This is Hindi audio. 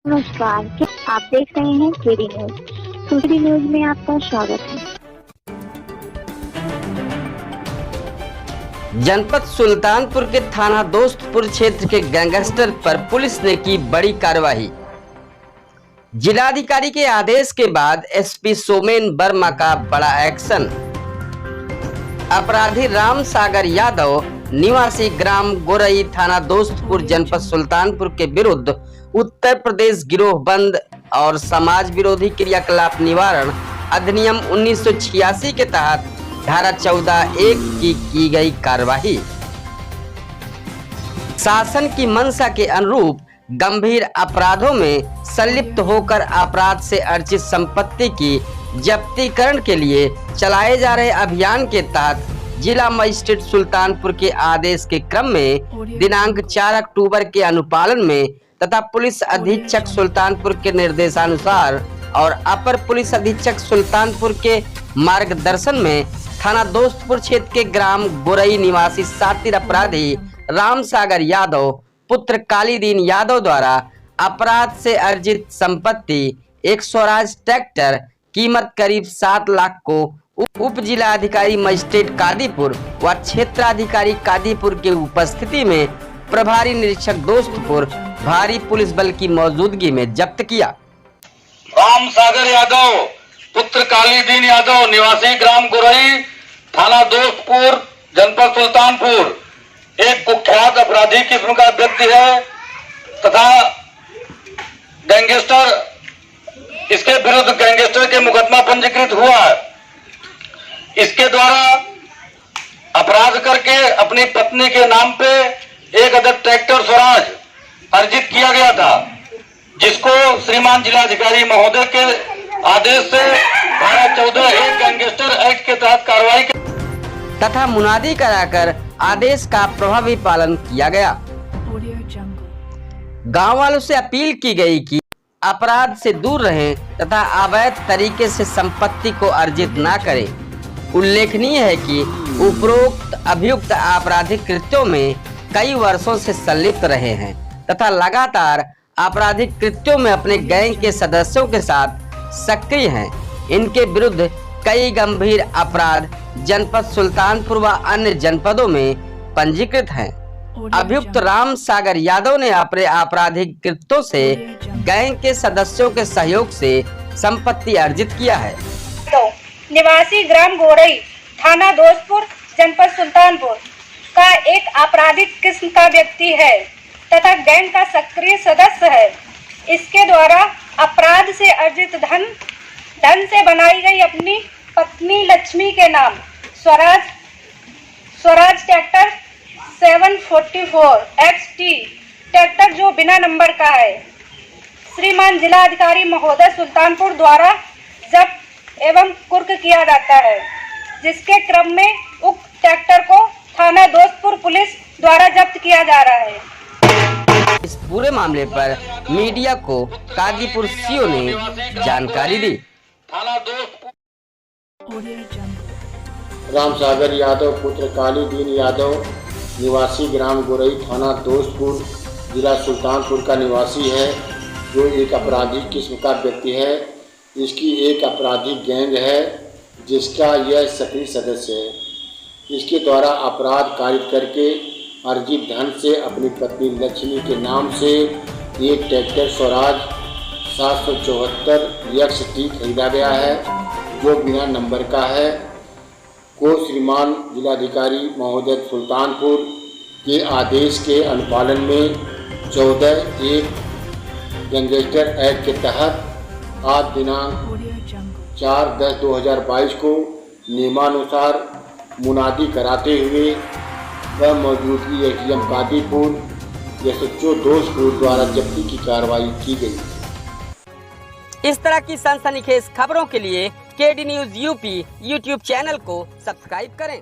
नमस्कार, आप देख रहे हैं केडी न्यूज। केडी न्यूज में आपका स्वागत है। जनपद सुल्तानपुर के थाना दोस्तपुर क्षेत्र के गैंगस्टर पर पुलिस ने की बड़ी कार्रवाई। जिलाधिकारी के आदेश के बाद एसपी सोमेन वर्मा का बड़ा एक्शन। अपराधी राम सागर यादव निवासी ग्राम गोरई थाना दोस्तपुर जनपद सुल्तानपुर के विरुद्ध उत्तर प्रदेश गिरोह बंद और समाज विरोधी क्रियाकलाप निवारण अधिनियम 1986 के तहत धारा 14(1) की गई कार्रवाई। शासन की मंशा के अनुरूप गंभीर अपराधों में संलिप्त होकर अपराध से अर्जित संपत्ति की जब्तीकरण के लिए चलाए जा रहे अभियान के तहत जिला मजिस्ट्रेट सुल्तानपुर के आदेश के क्रम में दिनांक 4 अक्टूबर के अनुपालन में तथा पुलिस अधीक्षक सुल्तानपुर के निर्देशानुसार और अपर पुलिस अधीक्षक सुल्तानपुर के मार्गदर्शन में थाना दोस्तपुर क्षेत्र के ग्राम गोरई निवासी शातिर अपराधी राम सागर यादव पुत्र कालीदीन यादव द्वारा अपराध से अर्जित संपत्ति एक स्वराज ट्रैक्टर कीमत करीब 7 लाख को उप जिलाधिकारी मजिस्ट्रेट कादीपुर व क्षेत्राधिकारी कादीपुर की उपस्थिति में प्रभारी निरीक्षक दोस्तपुर भारी पुलिस बल की मौजूदगी में जब्त किया। राम सागर यादव पुत्र कालीदीन यादव निवासी ग्राम गोरई थाना दोस्तपुर जनपद सुल्तानपुर एक कुख्यात अपराधी किस्म का व्यक्ति है तथा गैंगस्टर इसके विरुद्ध गैंगस्टर के मुकदमा पंजीकृत हुआ है। इसके द्वारा अपराध करके अपनी पत्नी के नाम पे एक अदद ट्रैक्टर स्वराज अर्जित किया गया था, जिसको श्रीमान जिलाधिकारी महोदय के आदेश से धारा 14(1) गैंगस्टर एक्ट के तहत कार्रवाई तथा मुनादी कराकर आदेश का प्रभावी पालन किया गया। गांव वालों से अपील की गई कि अपराध से दूर रहें तथा अवैध तरीके से संपत्ति को अर्जित न करें। उल्लेखनीय है कि उपरोक्त अभियुक्त आपराधिक कृत्यों में कई वर्षों से संलिप्त रहे हैं तथा लगातार आपराधिक कृत्यों में अपने गैंग के सदस्यों के साथ सक्रिय हैं। इनके विरुद्ध कई गंभीर अपराध जनपद सुल्तानपुर व अन्य जनपदों में पंजीकृत हैं। अभियुक्त राम सागर यादव ने अपने आपराधिक कृत्यों से गैंग के सदस्यों के सहयोग से संपत्ति अर्जित किया है। निवासी ग्राम गोरई थाना दोस्तपुर जनपद सुल्तानपुर का एक आपराधिक किस्म का व्यक्ति है तथा गैंग का सक्रिय सदस्य है। इसके द्वारा अपराध से अर्जित धन से बनाई गई अपनी पत्नी लक्ष्मी के नाम स्वराज ट्रैक्टर 744 XT ट्रैक्टर जो बिना नंबर का है, श्रीमान जिलाधिकारी महोदय सुल्तानपुर द्वारा जब्त एवं कुर्क किया जाता है, जिसके क्रम में उक्त ट्रैक्टर को थाना दोस्तपुर पुलिस द्वारा जब्त किया जा रहा है। इस पूरे मामले पर मीडिया को कादीपुर सीओ ने जानकारी दी। थाना दोस्तपुर राम सागर यादव पुत्र कालीदीन यादव निवासी ग्राम गोरई थाना दोस्तपुर जिला सुल्तानपुर का निवासी है, जो एक अपराधी किस्म का व्यक्ति है। इसकी एक आपराधिक गैंग है जिसका यह सक्रिय सदस्य है। इसके द्वारा अपराध कारित करके अर्जित धन से अपनी पत्नी लक्ष्मी के नाम से एक ट्रैक्टर स्वराज 774 XT खरीदा गया है, जो बिना नंबर का है, को श्रीमान जिलाधिकारी महोदय सुल्तानपुर के आदेश के अनुपालन में 14(1) गैंगस्टर एक्ट के तहत आज दिनांक 4/10/2022 को नियमानुसार मुनादी कराते हुए वह मौजूदगी एसडीएम कादीपुर SHO दोस्तपुर द्वारा जब्ती की कार्रवाई की गई। इस तरह की सनसनीखेज खबरों के लिए KD news UP YouTube channel को सब्सक्राइब करें।